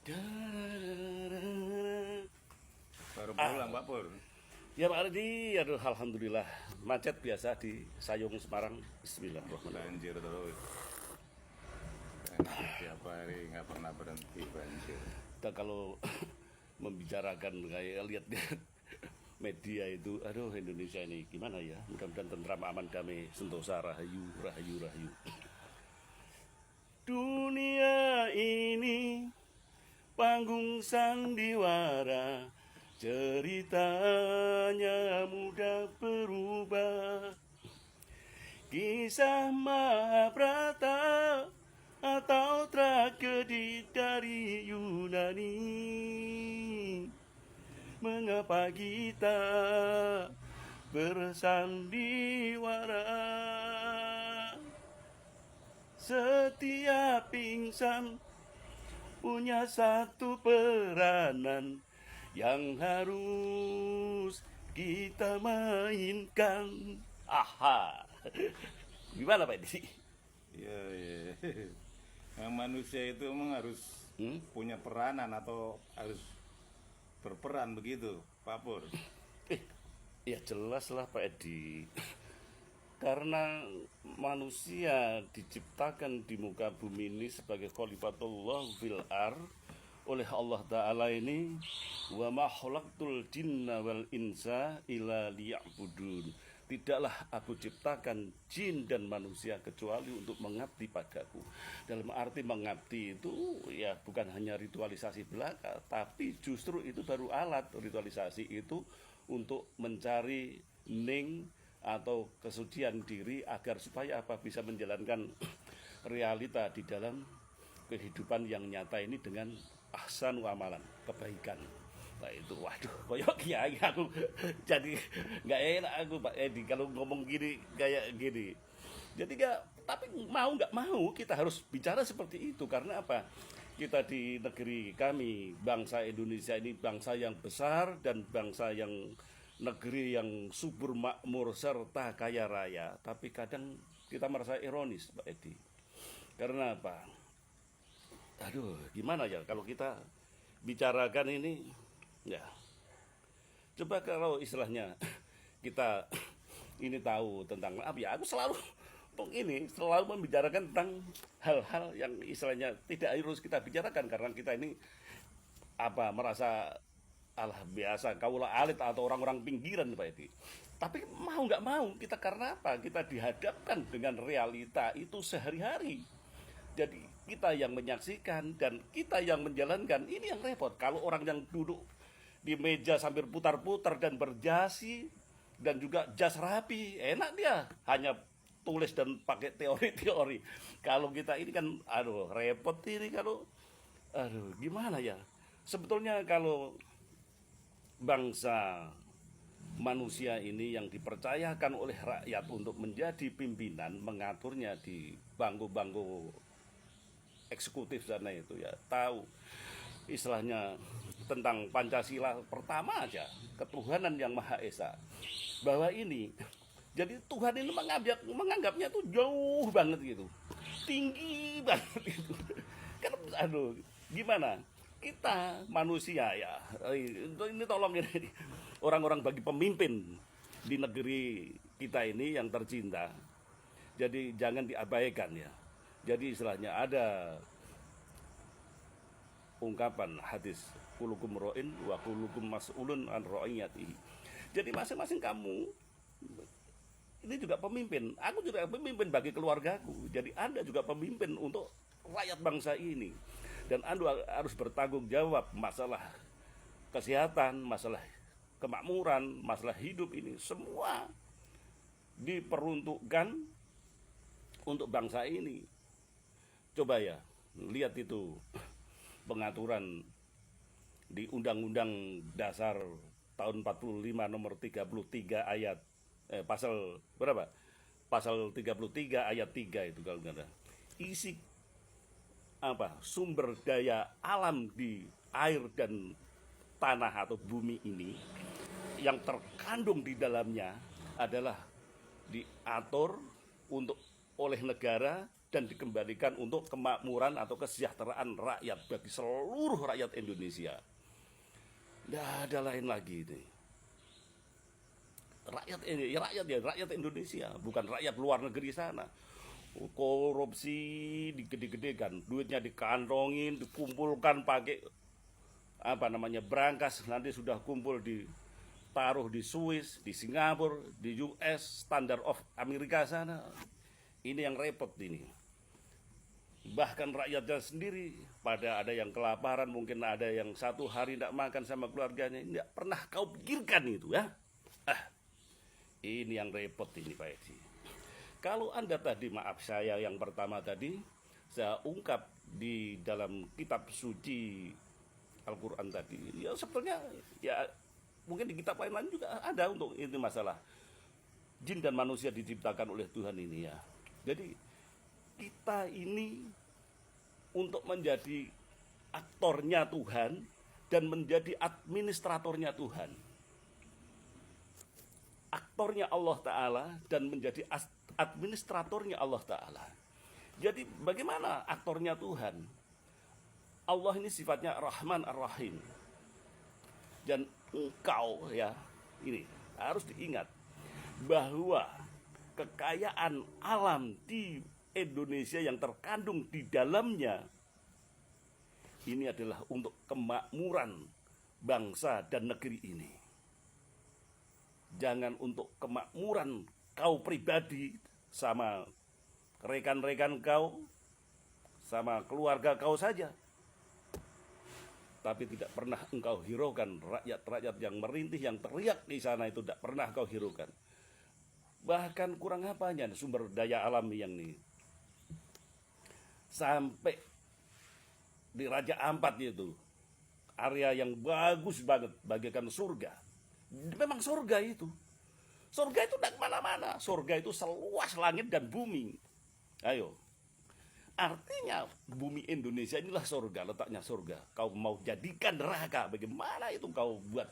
Baru pulang Pak Pur. Ya Pak Ardi, aduh alhamdulillah macet biasa di Sayung Semarang. Bismillahirrahmanirrahim. Banjir terus. Banjir tiap hari nggak pernah berhenti banjir. Kita kalau membicarakan kayak lihat-lihat media itu, aduh Indonesia ini gimana ya? Mudah-mudahan tentram, aman, damai, sentosa, rahayu, rahayu, rahayu. Dunia ini panggung sandiwara, ceritanya mudah berubah. Kisah Mahabharata atau tragedi dari Yunani, mengapa kita bersandiwara? Setiap insan punya satu peranan yang harus kita mainkan. Aha. Gimana Pak Edi? Iya, iya. Yang manusia itu emang harus punya peranan atau harus berperan begitu, Pak Pur. Ya jelas lah Pak Edi. Karena manusia diciptakan di muka bumi ini sebagai khalifatullah fil ar oleh Allah Ta'ala ini, wa ma khalaqtul jinna wal insa illa liya'budun. Tidaklah aku ciptakan jin dan manusia kecuali untuk mengabdi padaku. Dalam arti mengabdi itu ya bukan hanya ritualisasi belaka, tapi justru itu baru alat. Ritualisasi itu untuk mencari ning atau kesucian diri agar supaya apa, bisa menjalankan realita di dalam kehidupan yang nyata ini dengan ahsan wa amalan, kebaikan. Nah itu, waduh, koyok kiai aku jadi nggak enak aku Pak Edi kalau ngomong gini kayak gini. Jadi tapi mau nggak mau kita harus bicara seperti itu. Karena apa? Kita di negeri kami, bangsa Indonesia ini bangsa yang besar dan bangsa yang negeri yang subur makmur serta kaya raya. Tapi kadang kita merasa ironis Pak Edi. Karena apa? Aduh, gimana ya kalau kita bicarakan ini, ya. Coba kalau istilahnya kita ini tahu tentang apa ya, aku selalu membicarakan tentang hal-hal yang istilahnya tidak harus kita bicarakan karena kita ini apa merasa alah biasa kaulah alit atau orang-orang pinggiran Pak Edi. Tapi mau nggak mau kita, karena apa? Kita dihadapkan dengan realita itu sehari-hari. Jadi kita yang menyaksikan dan kita yang menjalankan, ini yang repot. Kalau orang yang duduk di meja sambil putar-putar dan berjasi dan juga jas rapi, enak dia hanya tulis dan pakai teori-teori. Kalau kita ini kan aduh repot ini kalau aduh gimana ya. Sebetulnya kalau bangsa manusia ini yang dipercayakan oleh rakyat untuk menjadi pimpinan, mengaturnya di bangku-bangku eksekutif sana itu ya tahu istilahnya tentang Pancasila pertama aja, ketuhanan yang Maha Esa, bahwa ini jadi Tuhan ini menganggapnya tuh jauh banget gitu, tinggi banget gitu. Kan aduh gimana kita manusia ya, ini tolong ini orang-orang bagi pemimpin di negeri kita ini yang tercinta, jadi jangan diabaikan ya. Jadi istilahnya ada ungkapan hadis kulukum ro'in wa kulukum mas'ulun an ro'iyatihi. Jadi masing-masing kamu ini juga pemimpin, aku juga pemimpin bagi keluargaku. Jadi Anda juga pemimpin untuk rakyat bangsa ini. Dan Anda harus bertanggung jawab masalah kesehatan, masalah kemakmuran, masalah hidup ini semua diperuntukkan untuk bangsa ini. Coba ya, lihat itu pengaturan di Undang-Undang Dasar tahun 45 nomor 33 ayat pasal berapa? Pasal 33 ayat 3 itu kalau nggak ada. Isi apa? Sumber daya alam di air dan tanah atau bumi ini yang terkandung di dalamnya adalah diatur untuk oleh negara dan dikembalikan untuk kemakmuran atau kesejahteraan rakyat bagi seluruh rakyat Indonesia. Tidak ada lain lagi ini. Rakyat Indonesia, bukan rakyat luar negeri sana. Korupsi digede-gedekan, duitnya dikantongin, dikumpulkan pakai brankas, nanti sudah kumpul ditaruh di Swiss, di Singapura, di US, Standard of Amerika sana. Ini yang repot ini. Bahkan rakyatnya sendiri, pada ada yang kelaparan, mungkin ada yang satu hari tidak makan sama keluarganya, tidak pernah kau pikirkan itu ya. Ini yang repot ini Pak Edi. Kalau Anda tadi, maaf saya yang pertama tadi, saya ungkap di dalam kitab suci Al-Quran tadi, ya sebetulnya ya mungkin di kitab lain juga ada untuk ini masalah jin dan manusia diciptakan oleh Tuhan ini ya. Jadi kita ini untuk menjadi aktornya Tuhan dan menjadi administratornya Tuhan. Aktornya Allah Ta'ala dan menjadi administratornya Allah Ta'ala. Jadi bagaimana aktornya Tuhan? Allah ini sifatnya Rahman Ar-Rahim. Dan engkau ya, ini harus diingat bahwa kekayaan alam di Indonesia yang terkandung di dalamnya ini adalah untuk kemakmuran bangsa dan negeri ini. Jangan untuk kemakmuran kau pribadi sama rekan-rekan kau, sama keluarga kau saja. Tapi tidak pernah engkau hiraukan rakyat-rakyat yang merintih, yang teriak di sana itu tidak pernah kau hiraukan. Bahkan kurang apanya sumber daya alam yang ini. Sampai di Raja Ampat itu, area yang bagus banget, bagaikan surga. Memang surga itu. Surga itu tidak kemana-mana. Surga itu seluas langit dan bumi. Ayo. Artinya bumi Indonesia inilah surga, letaknya surga. Kau mau jadikan neraka, bagaimana itu kau buat?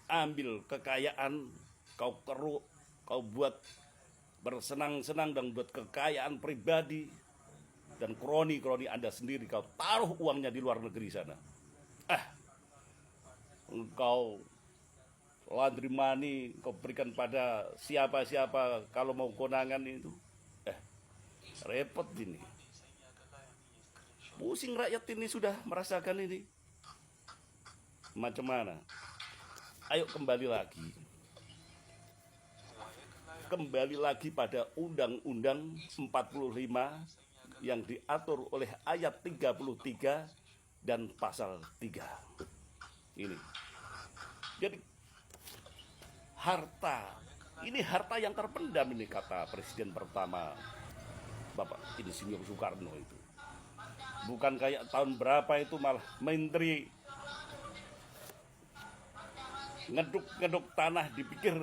Ambil kekayaan, kau keruk, kau buat bersenang-senang dan buat kekayaan pribadi dan kroni-kroni Anda sendiri, kau taruh uangnya di luar negeri sana. Engkau laundry money kau berikan pada siapa-siapa kalau mau konangan itu. Repot ini. Pusing rakyat ini sudah merasakan ini. Macam mana? Ayo kembali lagi. Kembali lagi pada Undang-Undang 45 yang diatur oleh ayat 33 dan pasal 3. Ini. Jadi ini harta yang terpendam ini, kata Presiden pertama Bapak Insinyur Soekarno itu. Bukan kayak tahun berapa itu malah menteri ngeduk tanah dipikir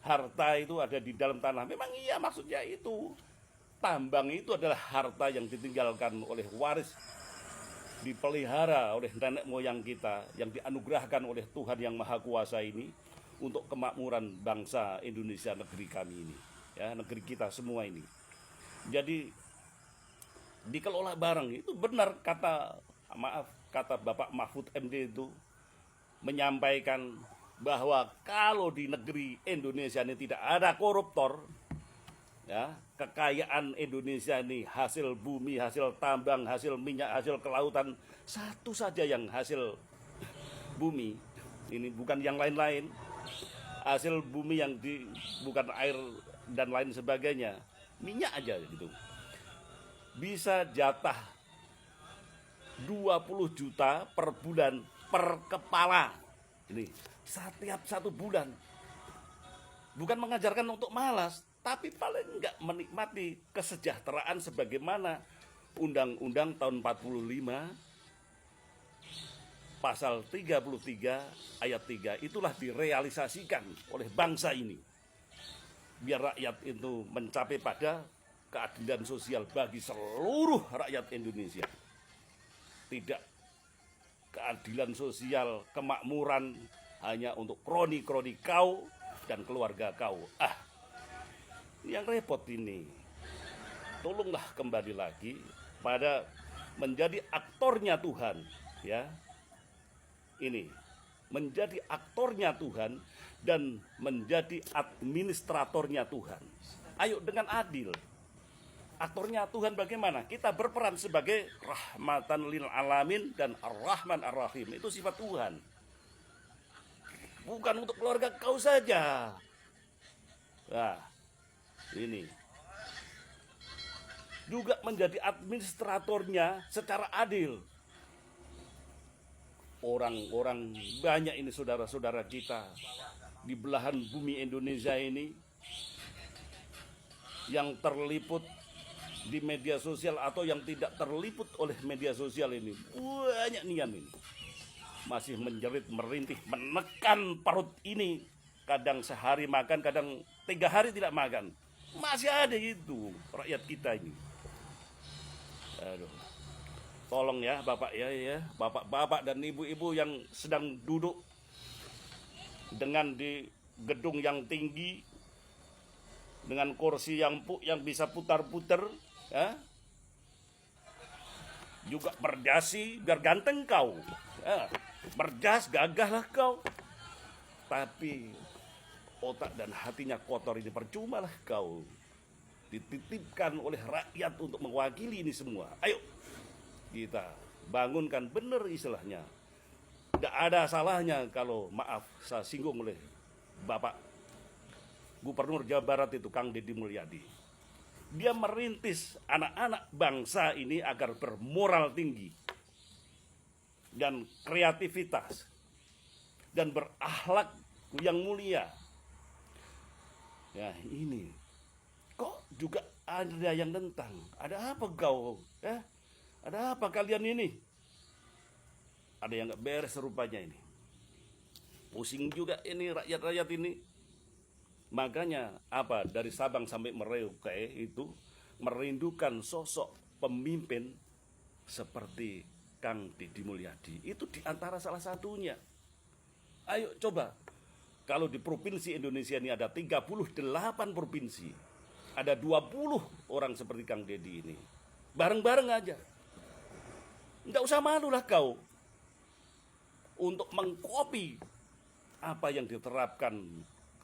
harta itu ada di dalam tanah. Memang iya, maksudnya itu. Tambang itu adalah harta yang ditinggalkan oleh waris, dipelihara oleh nenek moyang kita, yang dianugerahkan oleh Tuhan yang Maha Kuasa ini untuk kemakmuran bangsa Indonesia, negeri kami ini, ya, negeri kita semua ini. Jadi dikelola bareng itu benar, kata Bapak Mahfud MD itu menyampaikan bahwa kalau di negeri Indonesia ini tidak ada koruptor, ya, kekayaan Indonesia ini hasil bumi, hasil tambang, hasil minyak, hasil kelautan, satu saja yang hasil bumi, ini bukan yang lain-lain, hasil bumi yang bukan air dan lain sebagainya, minyak aja gitu, bisa jatah 20 juta per bulan per kepala. Ini setiap 1 bulan. Bukan mengajarkan untuk malas, tapi paling enggak menikmati kesejahteraan sebagaimana Undang-Undang tahun 45 pasal 33 ayat 3 itulah direalisasikan oleh bangsa ini. Biar rakyat itu mencapai pada keadilan sosial bagi seluruh rakyat Indonesia. Tidak keadilan sosial, kemakmuran hanya untuk kroni-kroni kau dan keluarga kau. Yang repot ini. Tolonglah kembali lagi pada menjadi aktornya Tuhan, ya. Ini menjadi aktornya Tuhan dan menjadi administratornya Tuhan. Ayo dengan adil. Aktornya Tuhan bagaimana? Kita berperan sebagai rahmatan lil alamin dan ar-rahman ar-rahim. Itu sifat Tuhan. Bukan untuk keluarga kau saja. Nah, ini. Juga menjadi administratornya secara adil. Orang-orang banyak ini saudara-saudara kita di belahan bumi Indonesia ini yang terliput di media sosial atau yang tidak terliput oleh media sosial ini, banyak nian ini masih menjerit, merintih, menekan perut ini, kadang sehari makan, kadang 3 hari tidak makan, masih ada itu rakyat kita ini. Aduh, tolong ya bapak ya, bapak-bapak dan ibu-ibu yang sedang duduk dengan di gedung yang tinggi dengan kursi yang bisa putar-putar, ya. Juga berdasi biar ganteng kau, ya. Berjas gagahlah kau, tapi otak dan hatinya kotor ini percumalah kau dititipkan oleh rakyat untuk mewakili ini semua. Ayo kita bangunkan benar istilahnya. Tidak ada salahnya kalau maaf saya singgung oleh Bapak Gubernur Jawa Barat itu Kang Deddy Mulyadi. Dia merintis anak-anak bangsa ini agar bermoral tinggi dan kreativitas dan berakhlak yang mulia. Ya ini kok juga ada yang tentang. Ada apa kau? Ya? Ada apa kalian ini? Ada yang nggak beres rupanya ini. Pusing juga ini rakyat-rakyat ini. Makanya apa dari Sabang sampai Merauke itu merindukan sosok pemimpin seperti Kang Deddy Mulyadi. Itu diantara salah satunya. Ayo coba, kalau di provinsi Indonesia ini ada 38 provinsi, ada 20 orang seperti Kang Deddy ini. Bareng-bareng aja. Nggak usah malu lah kau untuk mengkopi apa yang diterapkan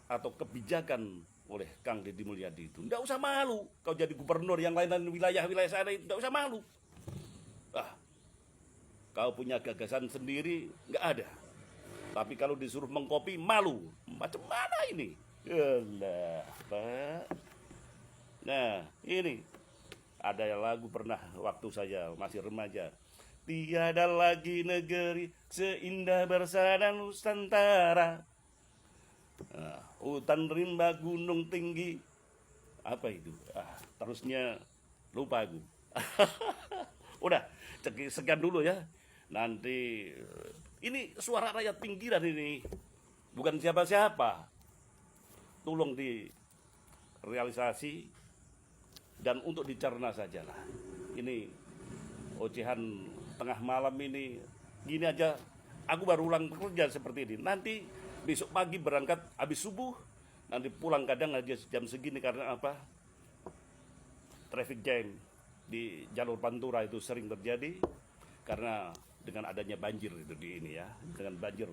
atau kebijakan oleh Kang Deddy Mulyadi itu. Nggak usah malu. Kau jadi gubernur yang lain-lain wilayah-wilayah sana itu nggak usah malu. Kau punya gagasan sendiri nggak ada. Tapi kalau disuruh mengkopi malu. Macam mana ini? Yalah, Pak. Nah, ini ada lagu pernah waktu saya masih remaja. Tiada lagi negeri seindah bersama Nusantara. Nah, hutan rimba gunung tinggi. Apa itu? Terusnya lupa aku. Udah, sekian dulu ya. Nanti ini suara rakyat pinggiran ini. Bukan siapa-siapa. Tolong direalisasi dan untuk dicerna sajalah. Ini ocehan tengah malam ini. Gini aja, aku baru ulang kerja seperti ini. Nanti besok pagi berangkat habis subuh, nanti pulang kadang aja jam segini karena apa? Traffic jam di jalur Pantura itu sering terjadi karena dengan adanya banjir itu di ini ya, dengan banjir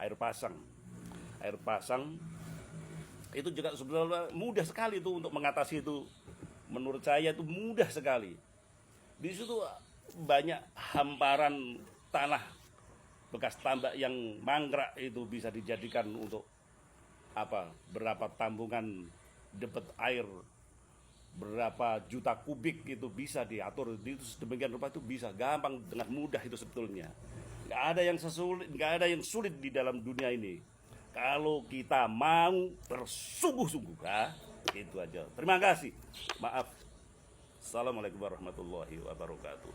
air pasang. Air pasang itu juga sebenarnya mudah sekali itu untuk mengatasi itu. Menurut saya itu mudah sekali. Di situ banyak hamparan tanah bekas tambak yang mangkrak itu bisa dijadikan untuk apa? Berapa tambungan debit air, berapa juta kubik itu bisa diatur itu sedemikian rupa, itu bisa gampang dengan mudah itu sebetulnya. Nggak ada yang sulit di dalam dunia ini. Kalau kita mau bersungguh-sungguh, itu aja. Terima kasih. Maaf. Assalamualaikum warahmatullahi wabarakatuh.